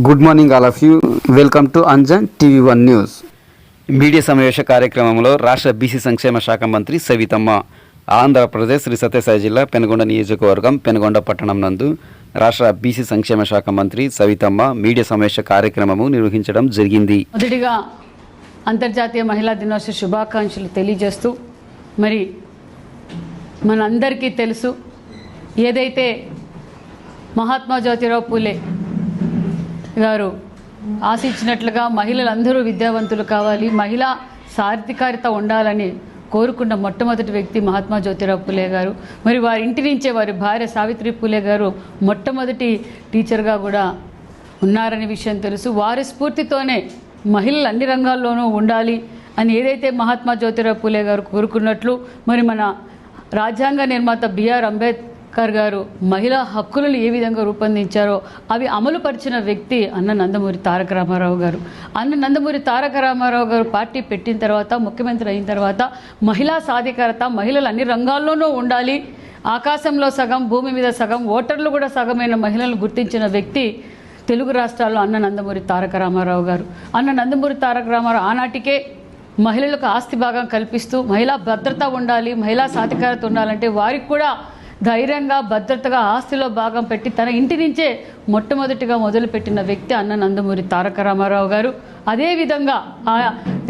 Good morning all of you. Welcome to Anjan TV 1 news. Media సమావేశ కార్యక్రమంలో రాష్ట్ర BC సంక్షేమ శాఖ మంత్రి సవితమ్మ ఆంధ్రప్రదేశ్ శ్రీ సత్యసాయి జిల్లా పెనుగొండ నియోజకవర్గం పెనుగొండ పట్టణం నందు రాష్ట్ర బీసీ సంక్షేమ శాఖ మంత్రి సవితమ్మ మీడియా సమావేశ కార్యక్రమము నిర్వహించడం జరిగింది. మొదటిగా అంతర్జాతీయ మహిళా దినోత్సవ శుభాకాంక్షలు తెలియజేస్తూ, మరి మనందరికీ తెలుసు, ఏదైతే మహాత్మా జ్యోతిరావు పూలే గారు ఆశించినట్లుగా మహిళలందరూ విద్యావంతులు కావాలి, మహిళా సాధికారిత ఉండాలని కోరుకున్న మొట్టమొదటి వ్యక్తి మహాత్మా జ్యోతిరావు పూలే గారు. మరి వారి ఇంటి నుంచే వారి భార్య సావిత్రి పూలే గారు మొట్టమొదటి టీచర్గా కూడా ఉన్నారనే విషయం తెలుసు. వారి స్ఫూర్తితోనే మహిళలు అన్ని రంగాల్లోనూ ఉండాలి అని ఏదైతే మహాత్మా జ్యోతిరావు పూలే గారు కోరుకున్నట్లు, మరి మన రాజ్యాంగ నిర్మాత బిఆర్ అంబేద్కర్ గారు మహిళా హక్కులను ఏ విధంగా రూపొందించారో అవి అమలు పరిచిన వ్యక్తి అన్న నందమూరి తారక రామారావు గారు. అన్న నందమూరి తారక రామారావు గారు పార్టీ పెట్టిన తర్వాత, ముఖ్యమంత్రి అయిన తర్వాత మహిళా సాధికారత, మహిళలు అన్ని రంగాల్లోనూ ఉండాలి, ఆకాశంలో సగం భూమి మీద సగం, ఓటర్లు కూడా సగమైన మహిళలను గుర్తించిన వ్యక్తి తెలుగు రాష్ట్రాల్లో అన్న నందమూరి తారక రామారావు గారు. అన్న నందమూరి తారక రామారావు ఆనాటికే మహిళలకు ఆస్తి భాగం కల్పిస్తూ మహిళా భద్రత ఉండాలి, మహిళా సాధికారత ఉండాలంటే వారికి కూడా ధైర్యంగా భద్రతగా ఆస్తిలో భాగం పెట్టి తన ఇంటి నుంచే మొట్టమొదటిగా మొదలుపెట్టిన వ్యక్తి అన్న నందమూరి తారక రామారావు గారు. అదేవిధంగా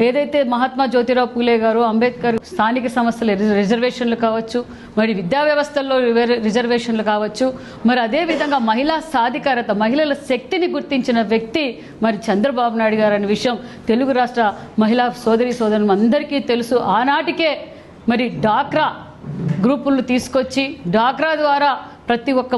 ఏదైతే మహాత్మా జ్యోతిరావు పూలే గారు, అంబేద్కర్ స్థానిక సంస్థల రిజర్వేషన్లు కావచ్చు, మరి విద్యా వ్యవస్థల్లో రిజర్వేషన్లు కావచ్చు, మరి అదేవిధంగా మహిళా సాధికారత, మహిళల శక్తిని గుర్తించిన వ్యక్తి మరి చంద్రబాబు నాయుడు గారు అనే విషయం తెలుగు రాష్ట్ర మహిళా సోదరులు అందరికీ తెలుసు. ఆనాటికే మరి డాక్రా గ్రూపులను తీసుకొచ్చి డాక్రా ద్వారా ప్రతి ఒక్క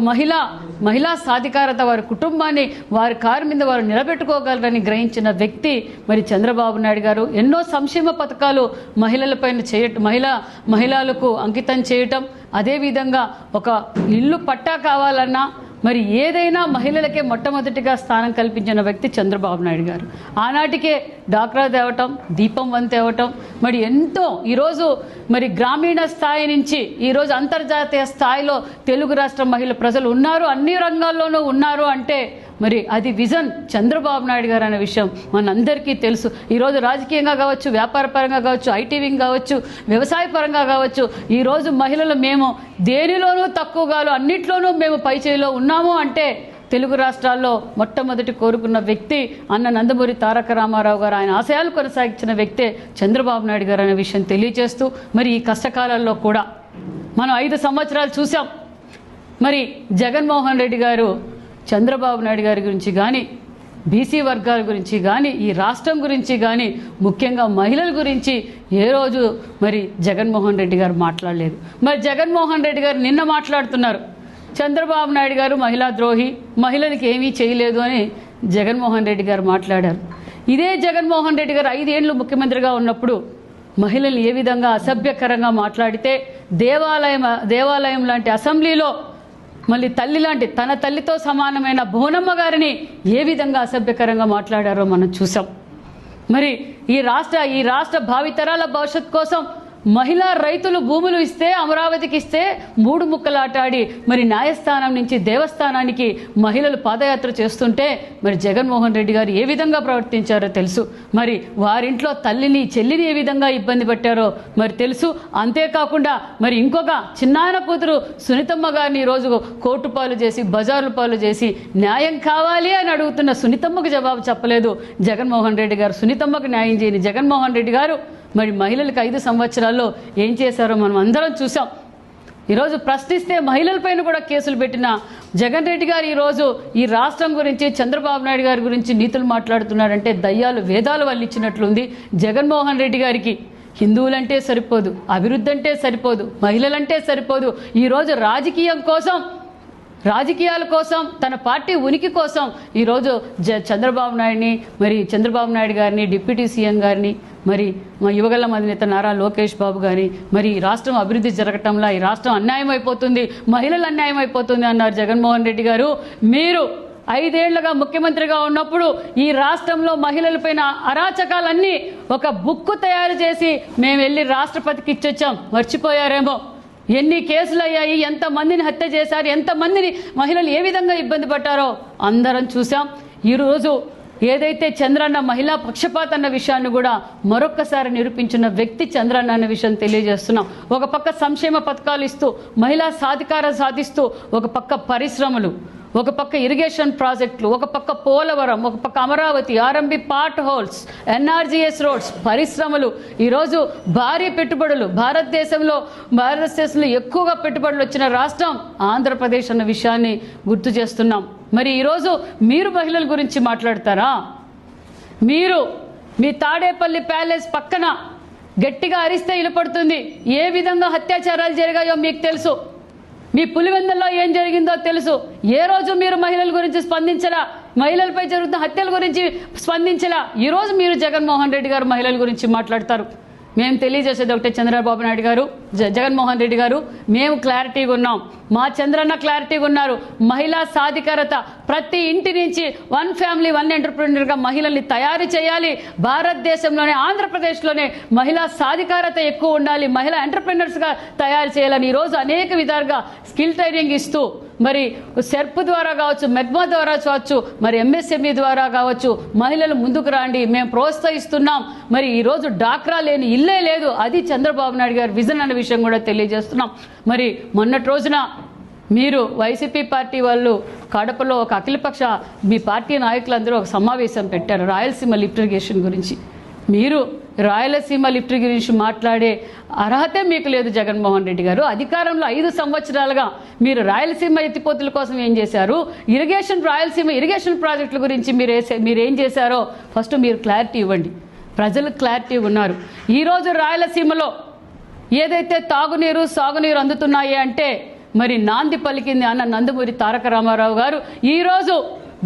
మహిళా సాధికారత వారి కుటుంబాన్ని వారి కారు మీద వారు నిలబెట్టుకోగలరని గ్రహించిన వ్యక్తి మరి చంద్రబాబు నాయుడు గారు. ఎన్నో సంక్షేమ పథకాలు మహిళలపైన మహిళలకు అంకితం చేయటం, అదేవిధంగా ఒక ఇల్లు పట్టా కావాలన్నా మరి ఏదైనా మహిళలకే మొట్టమొదటిగా స్థానం కల్పించిన వ్యక్తి చంద్రబాబు నాయుడు గారు. ఆనాటికే డాక్రా తేవటం, దీపం 1 తేవటం, మరి ఎంతో ఈరోజు మరి గ్రామీణ స్థాయి నుంచి ఈరోజు అంతర్జాతీయ స్థాయిలో తెలుగు రాష్ట్ర మహిళ ప్రజలు ఉన్నారు, అన్ని రంగాల్లోనూ ఉన్నారు అంటే మరి అది విజన్ చంద్రబాబు నాయుడు గారు అనే విషయం మనందరికీ తెలుసు. ఈరోజు రాజకీయంగా కావచ్చు, వ్యాపార పరంగా కావచ్చు, ఐటీ వింగ్ కావచ్చు, వ్యవసాయ పరంగా కావచ్చు, ఈరోజు మహిళలు మేము దేనిలోనూ తక్కువగాలు అన్నిట్లోనూ మేము పైచేయిలో ఉన్నాము అంటే తెలుగు రాష్ట్రాల్లో మొట్టమొదటి కోరుకున్న వ్యక్తి అన్న నందమూరి తారక రామారావు గారు. ఆయన ఆశయాలు కొనసాగించిన వ్యక్తే చంద్రబాబు నాయుడు గారు అనే విషయం తెలియజేస్తూ, మరి ఈ కష్టకాలాల్లో కూడా మనం 5 సంవత్సరాలు చూసాం. మరి జగన్మోహన్ రెడ్డి గారు చంద్రబాబు నాయుడు గారి గురించి కానీ, బీసీ వర్గాల గురించి కానీ, ఈ రాష్ట్రం గురించి కానీ, ముఖ్యంగా మహిళల గురించి ఏ రోజు మరి జగన్మోహన్ రెడ్డి గారు మాట్లాడలేదు. మరి జగన్మోహన్ రెడ్డి గారు నిన్న మాట్లాడుతున్నారు, చంద్రబాబు నాయుడు గారు మహిళా ద్రోహి, మహిళలకు ఏమీ చేయలేదు అని జగన్మోహన్ రెడ్డి గారు మాట్లాడారు. ఇదే జగన్మోహన్ రెడ్డి గారు 5 ఏళ్ళు ముఖ్యమంత్రిగా ఉన్నప్పుడు మహిళలు ఏ విధంగా అసభ్యకరంగా మాట్లాడితే దేవాలయం లాంటి అసెంబ్లీలో మళ్ళీ తల్లి లాంటి తన తల్లితో సమానమైన భువనమ్మ గారిని ఏ విధంగా అసభ్యకరంగా మాట్లాడారో మనం చూసాం. మరి ఈ రాష్ట్ర భావితరాల భవిష్యత్ కోసం మహిళా రైతులు భూములు ఇస్తే, అమరావతికి ఇస్తే 3 ముక్కలాటాడి మరి న్యాయస్థానం నుంచి దేవస్థానానికి మహిళలు పాదయాత్ర చేస్తుంటే మరి జగన్మోహన్ రెడ్డి గారు ఏ విధంగా ప్రవర్తించారో తెలుసు. మరి వారింట్లో తల్లిని చెల్లిని ఏ విధంగా ఇబ్బంది పెట్టారో మరి తెలుసు. అంతేకాకుండా మరి ఇంకొక చిన్నాయన కూతురు సునీతమ్మ గారిని ఈరోజు కోర్టు పాలు చేసి, బజార్ల పాలు చేసి న్యాయం కావాలి అని అడుగుతున్న సునీతమ్మకు జవాబు చెప్పలేదు జగన్మోహన్ రెడ్డి గారు. సునీతమ్మకు న్యాయం చేయని జగన్మోహన్ రెడ్డి గారు మరి మహిళలకు 5 సంవత్సరాల్లో ఏం చేశారో మనం అందరం చూసాం. ఈరోజు ప్రశ్నిస్తే మహిళలపైన కూడా కేసులు పెట్టిన జగన్ రెడ్డి గారు ఈరోజు ఈ రాష్ట్రం గురించి, చంద్రబాబు నాయుడు గారి గురించి నీతులు మాట్లాడుతున్నాడంటే దయ్యాలు వేదాలు వల్లించినట్లుంది జగన్మోహన్ రెడ్డి గారికి. హిందువులంటే సరిపోదు, అభివృద్ధి అంటే సరిపోదు, మహిళలంటే సరిపోదు, ఈరోజు రాజకీయాల కోసం తన పార్టీ ఉనికి కోసం ఈరోజు చంద్రబాబు నాయుడు గారిని, డిప్యూటీ సీఎం గారిని, మరి మా యువగల అధినేత నారా లోకేష్ బాబు గారి మరి ఈ రాష్ట్రం అభివృద్ధి జరగటంలా ఈ రాష్ట్రం అన్యాయం అయిపోతుంది, మహిళలు అన్యాయం అయిపోతుంది అన్నారు జగన్మోహన్ రెడ్డి గారు. మీరు 5 ఏళ్లుగా ముఖ్యమంత్రిగా ఉన్నప్పుడు ఈ రాష్ట్రంలో మహిళలపైన అరాచకాలన్నీ ఒక బుక్కు తయారు చేసి మేము వెళ్ళి రాష్ట్రపతికి ఇచ్చొచ్చాం, మర్చిపోయారేమో. ఎన్ని కేసులు అయ్యాయి, ఎంతమందిని హత్య చేశారు, ఎంతమందిని మహిళలు ఏ విధంగా ఇబ్బంది పడ్డారో అందరం చూసాం. ఈరోజు ఏదైతే చంద్రన్న మహిళా పక్షపాత అన్న విషయాన్ని కూడా మరొక్కసారి నిరూపించిన వ్యక్తి చంద్రన్న అన్న విషయం తెలియజేస్తున్నాం. ఒక పక్క సంక్షేమ పథకాలు ఇస్తూ మహిళా సాధికార సాధిస్తూ, ఒక పక్క పరిశ్రమలు, ఒక పక్క ఇరిగేషన్ ప్రాజెక్టులు, ఒక పక్క పోలవరం, ఒక పక్క Amaravati, RMB part holes, NREGS roads, పరిశ్రమలు, ఈరోజు భారీ పెట్టుబడులు, భారతదేశంలో ఎక్కువగా పెట్టుబడులు వచ్చిన రాష్ట్రం ఆంధ్రప్రదేశ్ అన్న విషయాన్ని గుర్తు చేస్తున్నాం. మరి ఈరోజు మీరు మహిళల గురించి మాట్లాడతారా? మీరు మీ తాడేపల్లి ప్యాలెస్ పక్కన గట్టిగా అరిస్తే ఇలుపడుతుంది. ఏ విధంగా అత్యాచారాలు జరిగాయో మీకు తెలుసు. మీ పులివెందుల్లో ఏం జరిగిందో తెలుసు. ఏ రోజు మీరు మహిళల గురించి స్పందించరా? మహిళలపై జరుగుతున్న హత్యల గురించి స్పందించలా. ఈరోజు మీరు జగన్మోహన్ రెడ్డి గారు మహిళల గురించి మాట్లాడతారు. మేము తెలియజేసేది ఒకటే, చంద్రబాబు నాయుడు గారు, జగన్మోహన్ రెడ్డి గారు, మేము క్లారిటీగా ఉన్నాం. మా చంద్రన్న క్లారిటీగా ఉన్నారు. మహిళా సాధికారత, ప్రతి ఇంటి నుంచి వన్ ఫ్యామిలీ వన్ ఎంటర్ప్రెన్యూర్గా మహిళల్ని తయారు చేయాలి. భారతదేశంలోనే ఆంధ్రప్రదేశ్లోనే మహిళా సాధికారత ఎక్కువ ఉండాలి, మహిళా ఎంటర్ప్రెన్యూర్స్గా తయారు చేయాలని ఈరోజు అనేక విధాలుగా స్కిల్ ట్రైనింగ్ ఇస్తూ, మరి సెర్ప్ ద్వారా కావచ్చు, మెగ్మా ద్వారా కావచ్చు, మరి ఎంఎస్ఎంఈ ద్వారా కావచ్చు, మహిళలు ముందుకు రండి, మేము ప్రోత్సహిస్తున్నాం. మరి ఈరోజు డాక్రా లేని ఇల్లే లేదు. అది చంద్రబాబు నాయుడు గారి విజన్ అనే విషయం కూడా తెలియజేస్తున్నాం. మరి మొన్నటి రోజున మీరు వైసీపీ పార్టీ వాళ్ళు కడపలో ఒక అఖిలపక్ష మీ పార్టీ నాయకులందరూ ఒక సమావేశం పెట్టారు రాయలసీమ లిఫ్ట్ ఇరిగేషన్ గురించి. మీరు రాయలసీమ లిఫ్ట్ గురించి మాట్లాడే అర్హతే మీకు లేదు జగన్మోహన్ రెడ్డి గారు. అధికారంలో 5 సంవత్సరాలుగా మీరు రాయలసీమ ఎత్తిపోతుల కోసం ఏం చేశారు? రాయలసీమ ఇరిగేషన్ ప్రాజెక్టుల గురించి మీరు ఏం చేశారో ఫస్ట్ మీరు క్లారిటీ ఇవ్వండి. ప్రజలు క్లారిటీ ఉన్నారు. ఈరోజు రాయలసీమలో ఏదైతే తాగునీరు సాగునీరు అందుతున్నాయి అంటే మరి నాంది పలికింది అన్న నందమూరి తారక రామారావు గారు. ఈరోజు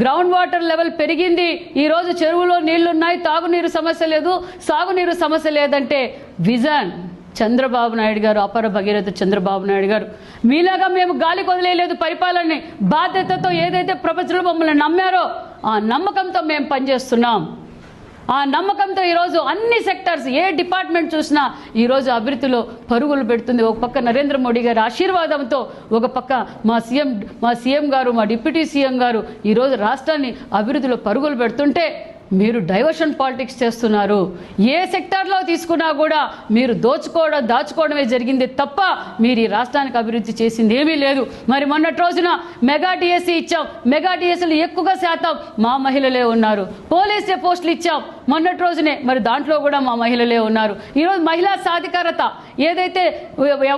గ్రౌండ్ వాటర్ లెవెల్ పెరిగింది. ఈరోజు చెరువులో నీళ్లున్నాయి, తాగునీరు సమస్య లేదు, సాగునీరు సమస్య లేదంటే విజన్ చంద్రబాబు నాయుడు గారు, అపర భగీరథ చంద్రబాబు నాయుడు గారు. మీలాగా మేము గాలికి వదిలేయలేదు పరిపాలనని. బాధ్యతతో ఏదైతే ప్రపంచంలో మమ్మల్ని నమ్మారో ఆ నమ్మకంతో మేము పనిచేస్తున్నాం. ఆ నమ్మకంతో ఈరోజు అన్ని సెక్టార్స్, ఏ డిపార్ట్మెంట్ చూసినా ఈరోజు అభివృద్ధిలో పరుగులు పెడుతుంది. ఒక పక్క నరేంద్ర మోడీ గారి ఆశీర్వాదంతో, ఒక పక్క మా సీఎం గారు, మా డిప్యూటీ సీఎం గారు ఈరోజు రాష్ట్రాన్ని అభివృద్ధిలో పరుగులు పెడుతుంటే మీరు డైవర్షన్ పాలిటిక్స్ చేస్తున్నారు. ఏ సెక్టార్లో తీసుకున్నా కూడా మీరు దాచుకోవడమే జరిగింది తప్ప మీరు ఈ రాష్ట్రానికి అభివృద్ధి చేసింది ఏమీ లేదు. మరి మొన్నటి రోజున మెగా డిఎస్సీ ఇచ్చాం. మెగా డిఎస్సీలు ఎక్కువగా శాతం మా మహిళలే ఉన్నారు. పోలీస్ పోస్టులు ఇచ్చాం మొన్నటి రోజునే, మరి దాంట్లో కూడా మా మహిళలే ఉన్నారు. ఈరోజు మహిళా సాధికారత ఏదైతే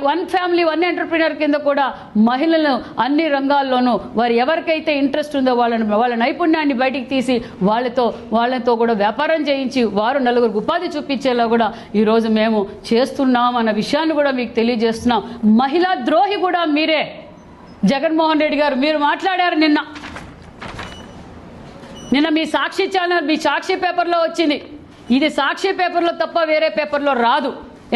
వన్ ఫ్యామిలీ వన్ ఎంటర్ప్రినర్ కింద కూడా మహిళలను అన్ని రంగాల్లోనూ వారు ఎవరికైతే ఇంట్రెస్ట్ ఉందో వాళ్ళ నైపుణ్యాన్ని బయటికి తీసి వాళ్ళతో కూడా వ్యాపారం చేయించి వారు నలుగురికి ఉపాధి చూపించేలా కూడా ఈరోజు మేము చేస్తున్నాం అన్న విషయాన్ని కూడా మీకు తెలియజేస్తున్నాం. మహిళా ద్రోహి కూడా మీరే జగన్మోహన్ రెడ్డి గారు. మీరు మాట్లాడారు నిన్న మీ సాక్షి ఛానల్, మీ సాక్షి పేపర్లో వచ్చింది. ఇది సాక్షి పేపర్లో తప్ప వేరే పేపర్లో రాదు.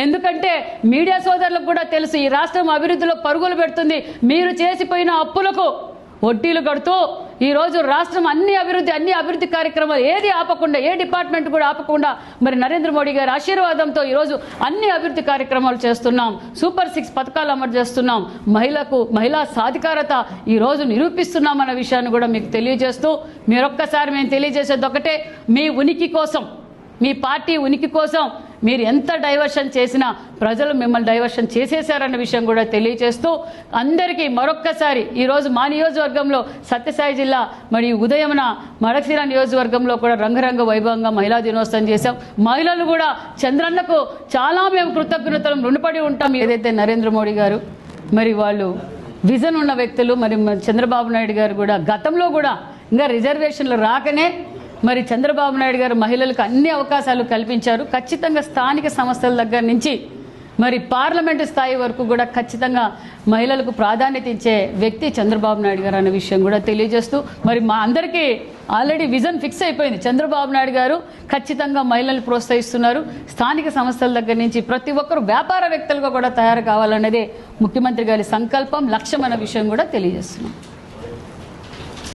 ఎందుకంటే మీడియా సోదరులకు కూడా తెలుసు ఈ రాష్ట్రం అభివృద్ధిలో పరుగులు పెడుతుంది. మీరు చేసిపోయిన అప్పులకు వడ్డీలు కడుతూ ఈరోజు రాష్ట్రం అన్ని అభివృద్ధి కార్యక్రమాలు ఏది ఆపకుండా, ఏ డిపార్ట్మెంట్ కూడా ఆపకుండా మరి నరేంద్ర మోడీ గారి ఆశీర్వాదంతో ఈరోజు అన్ని అభివృద్ధి కార్యక్రమాలు చేస్తున్నాం. సూపర్ 6 పథకాలు అమలు చేస్తున్నాం. మహిళా సాధికారత ఈరోజు నిరూపిస్తున్నాం అన్న విషయాన్ని కూడా మీకు తెలియజేస్తూ, మీరొక్కసారి మేము తెలియజేసేది ఒకటే, మీ ఉనికి కోసం, మీ పార్టీ ఉనికి కోసం మీరు ఎంత డైవర్షన్ చేసినా ప్రజలు మిమ్మల్ని డైవర్షన్ చేసేశారన్న విషయం కూడా తెలియజేస్తూ అందరికీ మరొక్కసారి ఈరోజు మా నియోజకవర్గంలో సత్యసాయి జిల్లా మరియు ఉదయమున మడకశిర నియోజకవర్గంలో కూడా రంగరంగ వైభవంగా మహిళా దినోత్సవం చేశాం. మహిళలు కూడా చంద్రన్నకు చాలా మేము కృతజ్ఞతలు రుణపడి ఉంటాం. ఏదైతే నరేంద్ర మోడీ గారు మరి వాళ్ళు విజన్ ఉన్న వ్యక్తులు, మరి చంద్రబాబు నాయుడు గారు కూడా గతంలో కూడా ఇంకా రిజర్వేషన్లు రాకనే మరి చంద్రబాబు నాయుడు గారు మహిళలకు అన్ని అవకాశాలు కల్పించారు. ఖచ్చితంగా స్థానిక సంస్థల దగ్గర నుంచి మరి పార్లమెంటు స్థాయి వరకు కూడా ఖచ్చితంగా మహిళలకు ప్రాధాన్యత ఇచ్చే వ్యక్తి చంద్రబాబు నాయుడు గారు అనే విషయం కూడా తెలియజేస్తూ, మరి మా అందరికీ ఆల్రెడీ విజన్ ఫిక్స్ అయిపోయింది. చంద్రబాబు నాయుడు గారు ఖచ్చితంగా మహిళలను ప్రోత్సహిస్తున్నారు. స్థానిక సంస్థల దగ్గర నుంచి ప్రతి ఒక్కరు వ్యాపార వ్యక్తులుగా కూడా తయారు కావాలన్నదే ముఖ్యమంత్రి గారి సంకల్పం, లక్ష్యం అనే విషయం కూడా తెలియజేస్తున్నాం.